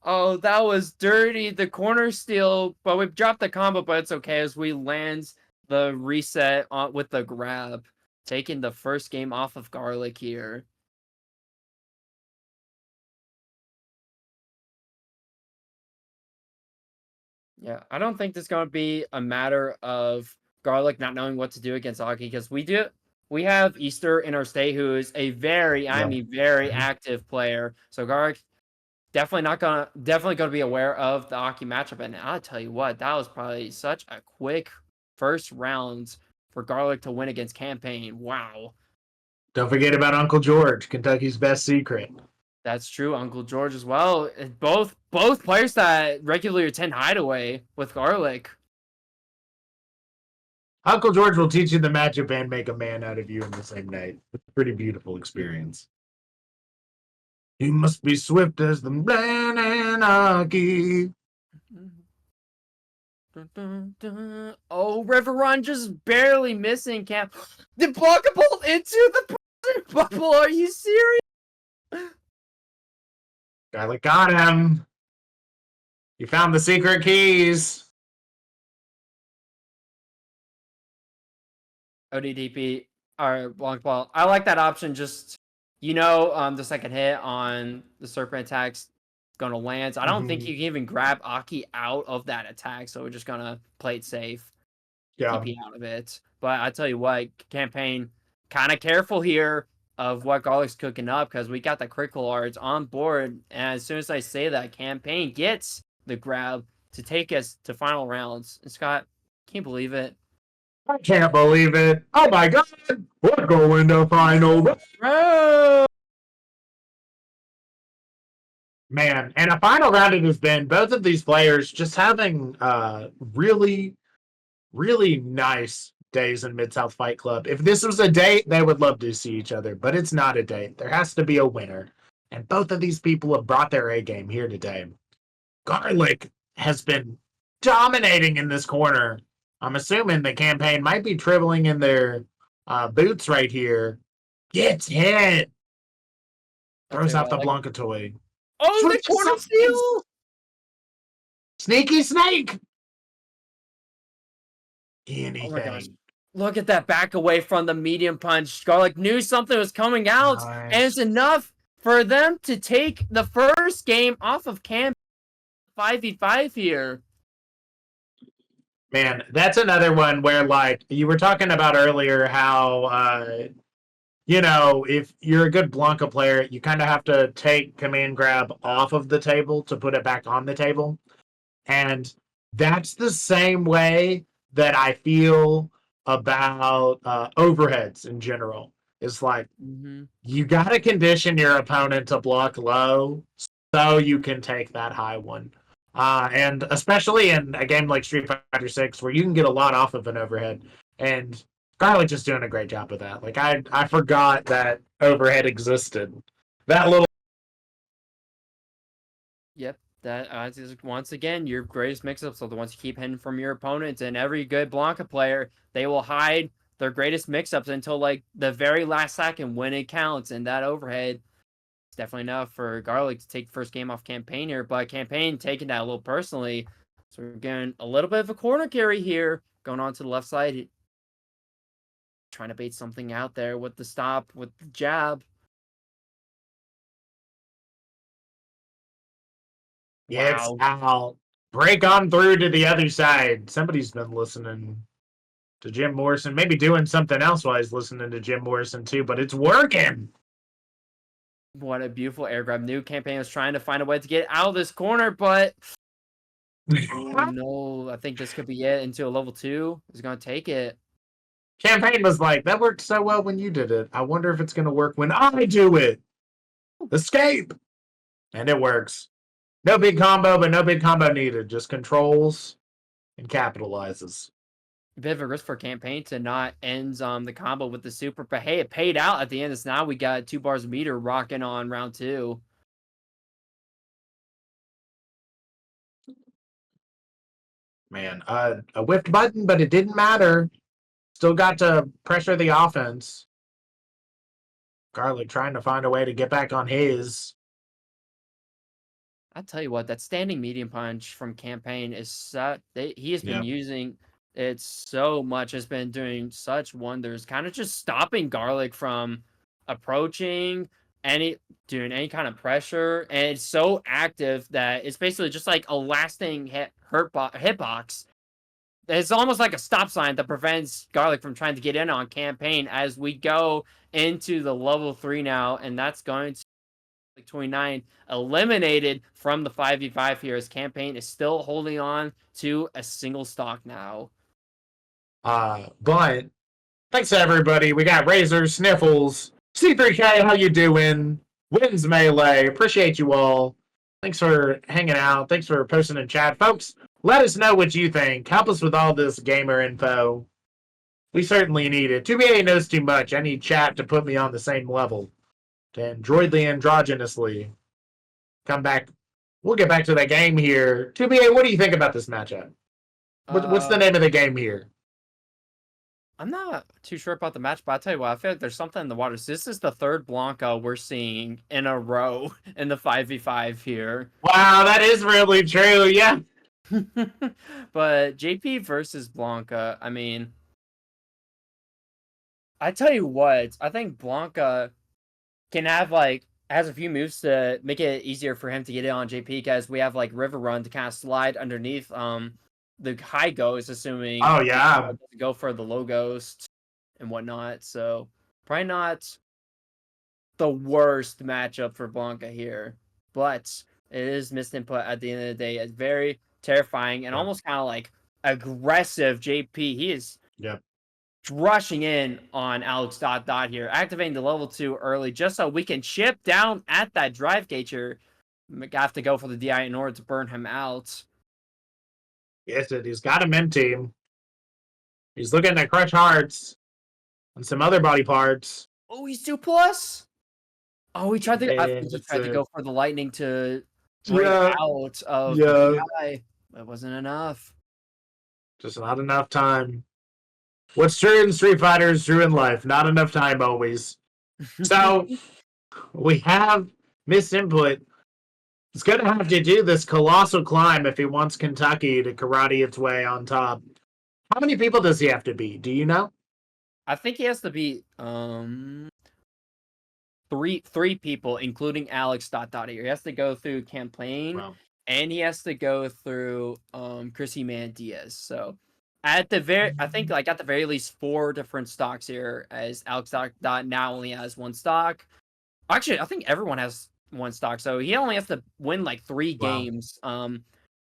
Speaker 1: Oh, that was dirty. The corner steal, but we dropped the combo, but it's okay as we land the reset with the grab, taking the first game off of Garlic here. Yeah, I don't think this is going to be a matter of Garlic not knowing what to do against Aki, because we have Easter in our state, who is a very active player. So Garlic definitely gonna be aware of the Aki matchup. And I'll tell you what, that was probably such a quick first round for Garlic to win against CamPaine. Wow.
Speaker 2: Don't forget about Uncle George, Kentucky's best secret.
Speaker 1: That's true, Uncle George as well. Both players that regularly attend Hideaway with Garlic.
Speaker 2: Uncle George will teach you the matchup and make a man out of you in the same night. It's a pretty beautiful experience. You must be swift as the Blanka.
Speaker 1: Oh, River Run just barely missing Camp. The Blanka bolt into the bubble. Are you serious?
Speaker 2: Garlic got him. You found the secret keys.
Speaker 1: ODDP or Blank Ball. I like that option. Just the second hit on the Serpent attack's gonna land. I don't think you can even grab Aki out of that attack, so we're just gonna play it safe.
Speaker 2: Yeah.
Speaker 1: Keep out of it. But I tell you what, CamPaine kind of careful here of what Garlic's cooking up, because we got the critical arts on board, and as soon as I say that, CamPaine gets the grab to take us to final rounds. And Scott, can't believe it.
Speaker 2: I can't believe it. Oh my god, we're going to final round. Man, and a final round it has been. Both of these players just having really, really nice days in Midsouth Fight Club. If this was a date, they would love to see each other, but it's not a date. There has to be a winner. And both of these people have brought their A game here today. Garlic has been dominating in this corner. I'm assuming the CamPaine might be dribbling in their boots right here. Gets hit. Throws out the Blanka toy.
Speaker 1: Oh, the corner steal!
Speaker 2: Sneaky snake! Anything.
Speaker 1: Oh my gosh. Look at that back away from the medium punch. Garlic knew something was coming out, and it's enough for them to take the first game off of Cam 5v5 here.
Speaker 2: Man, that's another one where, like, you were talking about earlier how, if you're a good Blanka player, you kind of have to take command grab off of the table to put it back on the table. And that's the same way that I feel about overheads in general. It's like, you got to condition your opponent to block low so you can take that high one. And especially in a game like Street Fighter 6, where you can get a lot off of an overhead. And Garlic just doing a great job with that. Like, I forgot that overhead existed. That little...
Speaker 1: Yep. That is, once again, your greatest mix-ups are the ones you keep hidden from your opponents. And every good Blanka player, they will hide their greatest mix-ups until, like, the very last second when it counts. And that overhead is definitely enough for Garlic to take the first game off CamPaine here. But CamPaine taking that a little personally. So we're getting a little bit of a corner carry here. Going on to the left side. Trying to bait something out there with the stop, with the jab.
Speaker 2: Yes, I'll break on through to the other side. Somebody's been listening to Jim Morrison, maybe doing something else while he's listening to Jim Morrison too, but it's working.
Speaker 1: What a beautiful air grab. New CamPaine was trying to find a way to get out of this corner, but oh no, I think this could be it into a level 2. He's going to take it.
Speaker 2: CamPaine was like, that worked so well when you did it. I wonder if it's going to work when I do it. Escape! And it works. No big combo, but no big combo needed. Just controls and capitalizes.
Speaker 1: Bit of a risk for CamPaine to not end the combo with the super, but hey, it paid out at the end. So now we got 2 bars of meter rocking on round 2.
Speaker 2: Man, a whiffed button, but it didn't matter. Still got to pressure the offense. Garlic trying to find a way to get back on his.
Speaker 1: I tell you what, that standing medium punch from CamPaine is he has been using it so much. Has been doing such wonders, kind of just stopping Garlic from approaching doing any kind of pressure, and it's so active that it's basically just like a lasting hitbox. It's almost like a stop sign that prevents Garlic from trying to get in on CamPaine as we go into the level 3 now, and that's going to 29 eliminated from the 5v5 here as CamPaine is still holding on to a single stock now.
Speaker 2: But thanks to everybody. We got Razor, Sniffles, C3K, how you doing? Wins Melee, appreciate you all. Thanks for hanging out. Thanks for posting in chat. Folks, let us know what you think. Help us with all this gamer info. We certainly need it. 2BA knows too much. I need chat to put me on the same level. Androidly androgynously. Come back. We'll get back to that game here. 2BA, what do you think about this matchup? What's the name of the game here?
Speaker 1: I'm not too sure about the match, but I'll tell you what, I feel like there's something in the water. So this is the third Blanka we're seeing in a row in the 5v5 here.
Speaker 2: Wow, that is really true, yeah.
Speaker 1: But JP versus Blanka, I mean, I tell you what, I think Blanka can have has a few moves to make it easier for him to get in on JP because we have like River Run to kind of slide underneath the high ghost, assuming go for the low ghost and whatnot. So probably not the worst matchup for Blanka here, but it is missed input at the end of the day. It's very terrifying and almost kind of like aggressive JP. He is rushing in on Alex Dot here, activating the level 2 early just so we can chip down at that drive gauge here. We have to go for the DI in order to burn him out.
Speaker 2: Yes, he's got him empty. He's looking at Crush Hearts and some other body parts.
Speaker 1: Oh, he's 2+? Oh, he tried to go for the lightning to break out of the DI. That wasn't enough.
Speaker 2: Just not enough time. What's true in Street Fighter is true in life. Not enough time always. So we have Miss Input. It's going to have to do this colossal climb if he wants Kentucky to karate its way on top. How many people does he have to beat? Do you know?
Speaker 1: I think he has to beat three people, including Alex Dot here. He has to go through CamPaine, and he has to go through Chrisymandias. So at the very least 4 different stocks here, as Alex Dot now only has 1 stock. Actually, I think everyone has 1 stock, so he only has to win like 3 games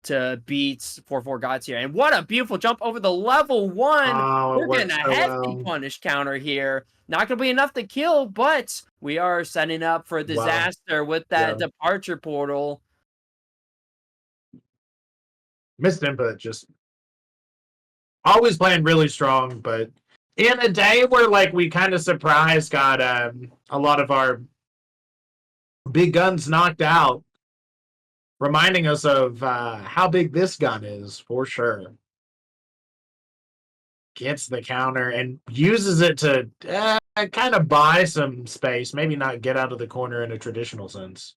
Speaker 1: to beat 4-4 gods here. And what a beautiful jump over the level 1. We're getting a hefty punish counter here. Not gonna be enough to kill, but we are setting up for a disaster with that departure portal.
Speaker 2: Missed Input just always playing really strong, but in a day where like we kind of surprised got a lot of our big guns knocked out, reminding us of how big this gun is for sure. Gets the counter and uses it to kind of buy some space, maybe not get out of the corner in a traditional sense.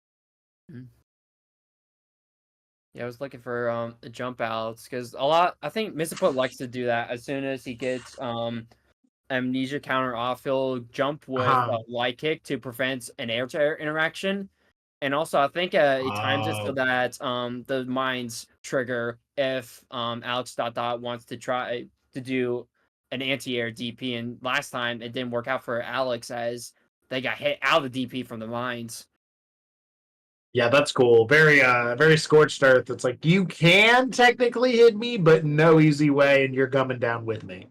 Speaker 1: Yeah, I was looking for the jump outs because I think MissedInput likes to do that. As soon as he gets amnesia counter off, he'll jump with light kick to prevent an air-to-air interaction. And also, I think he times it so that the mines trigger if Alex Dot wants to try to do an anti-air DP. And last time it didn't work out for Alex as they got hit out of the DP from the mines.
Speaker 2: Yeah, that's cool. Very scorched earth. It's like, you can technically hit me, but no easy way, and you're coming down with me.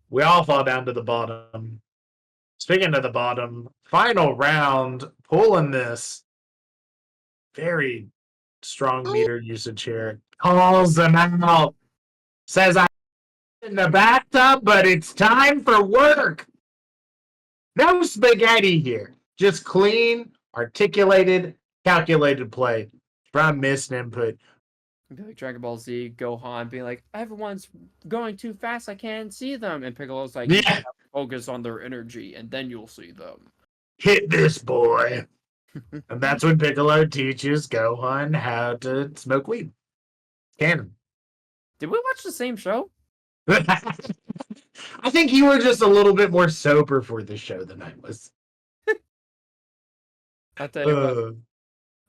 Speaker 2: We all fall down to the bottom. Speaking of the bottom, final round, pulling this very Strong meter usage here. Calls him out. Says I'm in the bathtub, but it's time for work. No spaghetti here. Just clean, articulated, calculated play from Missed Input.
Speaker 1: Be like Dragon Ball Z, Gohan being like, everyone's going too fast, I can't see them. And Piccolo's like, you have to focus on their energy, and then you'll see them.
Speaker 2: Hit this boy. And that's when Piccolo teaches Gohan how to smoke weed. Canon.
Speaker 1: Did we watch the same show?
Speaker 2: I think you were just a little bit more sober for the show than I was.
Speaker 1: I'll tell you what.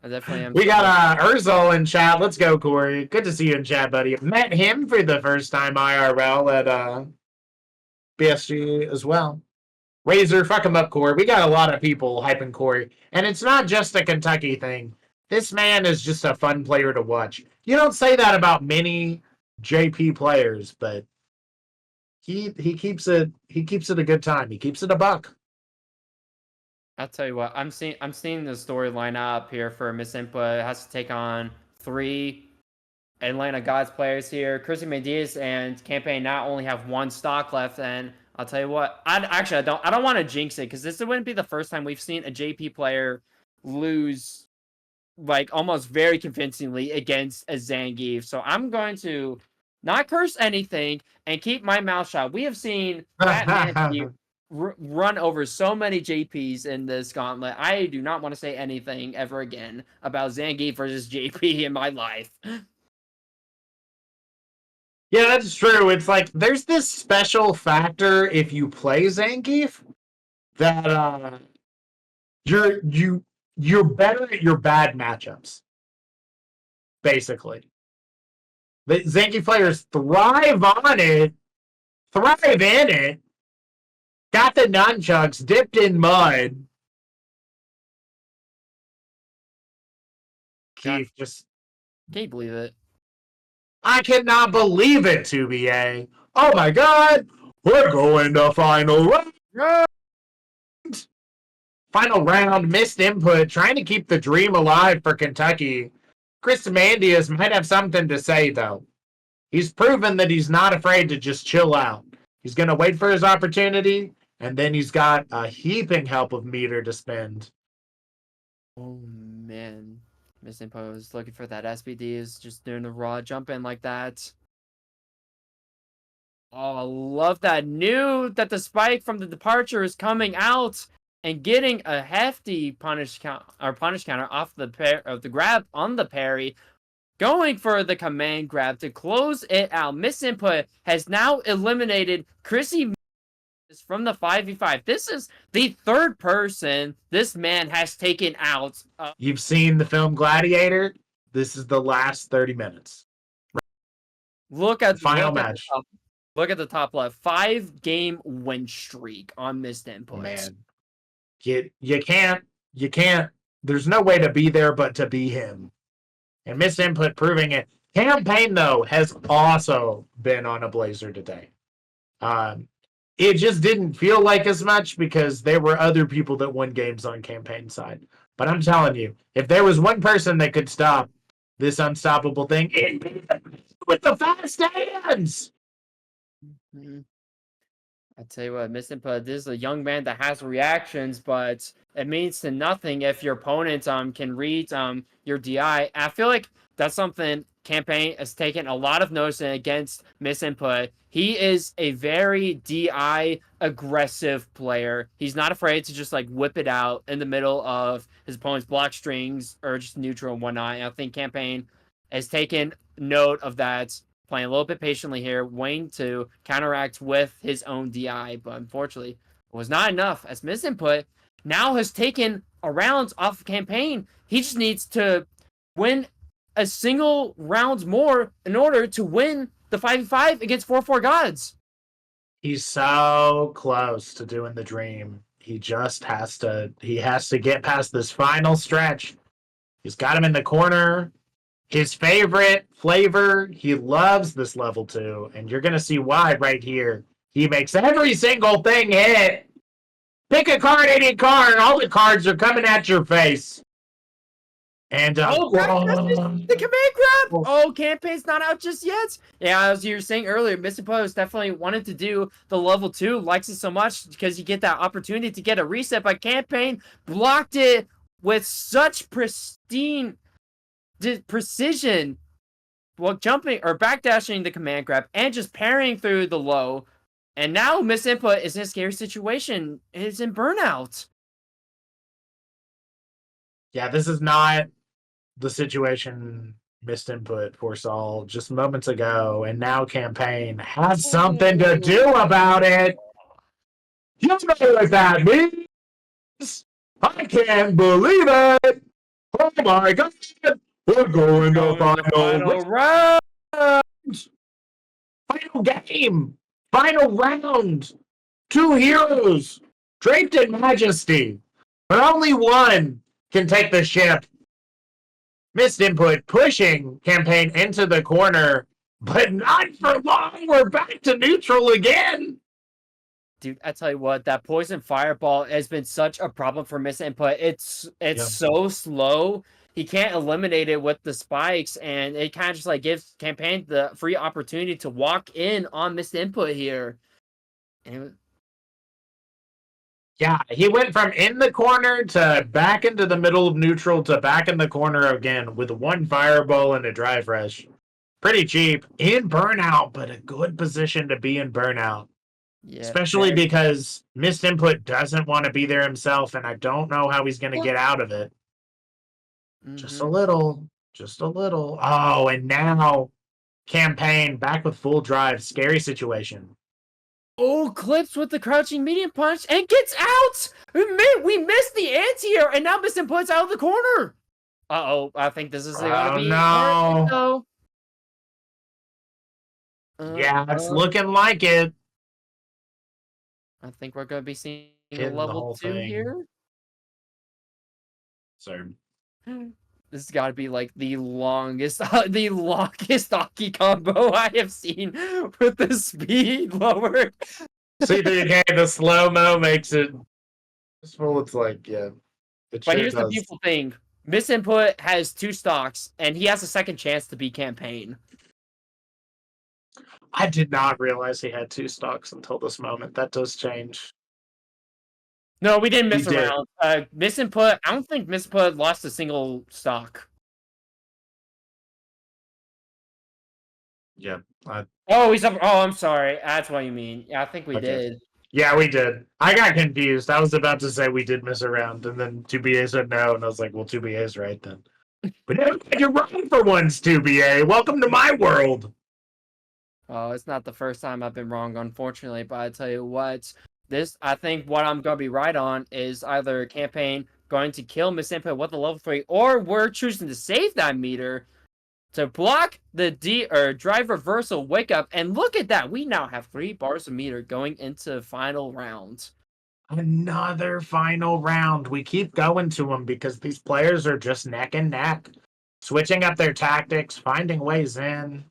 Speaker 1: I definitely am.
Speaker 2: We got Urzul in chat. Let's go, Corey. Good to see you in chat, buddy. Met him for the first time IRL at BSG as well. Razor, fuck him up, Corey. We got a lot of people hyping Corey. And it's not just a Kentucky thing. This man is just a fun player to watch. You don't say that about many JP players, but he keeps it a good time. He keeps it a buck.
Speaker 1: I'll tell you what, I'm seeing the storyline up here for MissedInput. It has to take on 3 Atlanta Gods players here. Chrisymandias and CamPaine not only have 1 stock left, and I'll tell you what, I don't want to jinx it, because this wouldn't be the first time we've seen a JP player lose like almost very convincingly against a Zangief. So I'm going to not curse anything and keep my mouth shut. We have seen that man run over so many JPs in this gauntlet. I do not want to say anything ever again about Zangief versus JP in my life.
Speaker 2: Yeah, that's true. It's like there's this special factor if you play Zangief that you're better at your bad matchups. Basically. The Zangief players thrive on it, thrive in it. Got the nunchucks dipped in mud. Keith just...
Speaker 1: Can you believe it?
Speaker 2: I cannot believe it, 2BA. Oh my god! We're going to final round! Final round, Missed Input, trying to keep the dream alive for Kentucky. Chrisymandias might have something to say, though. He's proven that he's not afraid to just chill out. He's going to wait for his opportunity, and then he's got a heaping help of meter to spend.
Speaker 1: Oh, man. MissedInput is looking for that SBD, is just doing the raw jump in like that. Oh, I love that. Knew that the spike from the departure is coming out and getting a hefty punish counter off the grab on the parry. Going for the command grab to close it out. MissedInput has now eliminated Chrissy from the 5v5. This is the 3rd person this man has taken out.
Speaker 2: You've seen the film Gladiator. This is the last 30 minutes.
Speaker 1: Look at the
Speaker 2: final match.
Speaker 1: Look at the top left. 5-game win streak on MissedInput.
Speaker 2: Man, you can't. There's no way to be there but to be him. And MissedInput proving it. CamPaine, though, has also been on a blazer today. It just didn't feel like as much because there were other people that won games on CamPaine side. But I'm telling you, if there was one person that could stop this unstoppable thing, it'd be with the fast hands.
Speaker 1: Mm-hmm. I tell you what, MissedInput, this is a young man that has reactions, but it means to nothing if your opponent can read your DI. I feel like that's something CamPaine has taken a lot of notice in against MissedInput. He is a very DI aggressive player. He's not afraid to just like whip it out in the middle of his opponent's block strings or just neutral and whatnot. And I think CamPaine has taken note of that, playing a little bit patiently here, waiting to counteract with his own DI, but unfortunately it was not enough as MissedInput now has taken a round off of CamPaine. He just needs to win a single round more in order to win the 5v5 against 4-4 Gods.
Speaker 2: He's so close to doing the dream. He has to get past this final stretch. He's got him in the corner. His favorite flavor, he loves this level 2, and you're going to see why right here. He makes every single thing hit. Pick a card, any card, and all the cards are coming at your face. And
Speaker 1: the command grab! Oh, CamPaine's not out just yet. Yeah, as you were saying earlier, MissedInput definitely wanted to do the level 2, likes it so much because you get that opportunity to get a reset, but CamPaine blocked it with such pristine precision, while jumping or backdashing the command grab and just parrying through the low. And now MissedInput is in a scary situation. It's in burnout.
Speaker 2: Yeah, this is not the situation MissedInput foresaw just moments ago, and now CamPaine has something to do about it. You know what that means? I can't believe it! Oh my god! We're going to final
Speaker 1: round!
Speaker 2: Final game! Final round! 2 heroes! Draped in majesty! But only one can take the ship. MissedInput pushing CamPaine into the corner, but not for long. We're back to neutral again.
Speaker 1: Dude, I tell you what, that poison fireball has been such a problem for MissedInput. It's so slow. He can't eliminate it with the spikes, and it kind of just like gives CamPaine the free opportunity to walk in on MissedInput here. And
Speaker 2: yeah, he went from in the corner to back into the middle of neutral to back in the corner again with one fireball and a drive rush. Pretty cheap. In burnout, but a good position to be in burnout. Yeah, especially because MissedInput doesn't want to be there himself, and I don't know how he's going to get out of it. Just a little. Just a little. Oh, and now CamPaine back with full drive. Scary situation.
Speaker 1: Oh, clips with the crouching medium punch and gets out! We missed the anti-air, and now MissedInput's out of the corner! Uh-oh, I think this is going to be...
Speaker 2: Oh, no. Yeah, it's looking like it.
Speaker 1: I think we're going to be seeing a level 2 here.
Speaker 2: Sorry.
Speaker 1: This has got to be like the longest hockey combo I have seen with the speed lower.
Speaker 2: See, the slow-mo makes it... Well, it's like, yeah.
Speaker 1: But here's the beautiful thing. MissedInput has 2 stocks, and he has a second chance to beat CamPaine.
Speaker 2: I did not realize he had 2 stocks until this moment. That does change.
Speaker 1: No, we didn't miss around. MissedInput, I don't think MissedInput lost a single stock.
Speaker 2: Yep.
Speaker 1: Oh, I'm sorry. That's what you mean. Yeah, I think we did.
Speaker 2: Yeah, we did. I got confused. I was about to say we did miss a round, and then 2BA said no, and I was like, well, 2BA is right then. But you're wrong for once, 2BA. Welcome to my world.
Speaker 1: Oh, it's not the first time I've been wrong, unfortunately, but I tell you what, I think what I'm going to be right on is either CamPaine going to kill MissedInput with a level 3, or we're choosing to save that meter to block the drive reversal wake up. And look at that. We now have 3 bars of meter going into final round.
Speaker 2: Another final round. We keep going to them because these players are just neck and neck, switching up their tactics, finding ways in.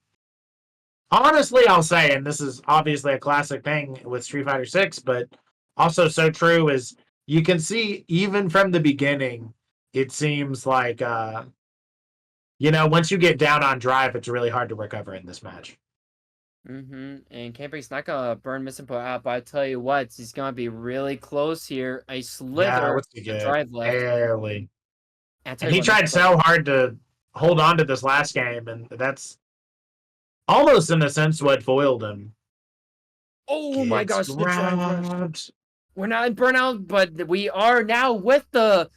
Speaker 2: Honestly, I'll say, and this is obviously a classic thing with Street Fighter 6, but also so true, is you can see even from the beginning, it seems like, once you get down on drive, it's really hard to recover in this match.
Speaker 1: And CamPaine's not going to burn MissedInput out, but I tell you what, he's going to be really close here. A slither to drive left.
Speaker 2: Barely. And he tried so hard to hold on to this last game, and that's almost, in a sense, what foiled him.
Speaker 1: Oh my gosh, the drive. We're not in burnout, but we are now with the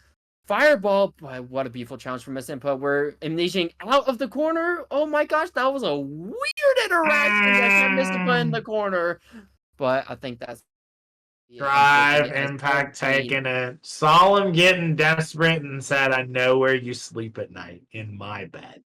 Speaker 1: fireball. But what a beautiful challenge from MissedInput. We're amnesiaing out of the corner. Oh my gosh, that was a weird interaction that MissedInput in the corner. But I think that's...
Speaker 2: Drive Impact taking it. Saw him getting desperate and said, I know where you sleep at night, in my bed.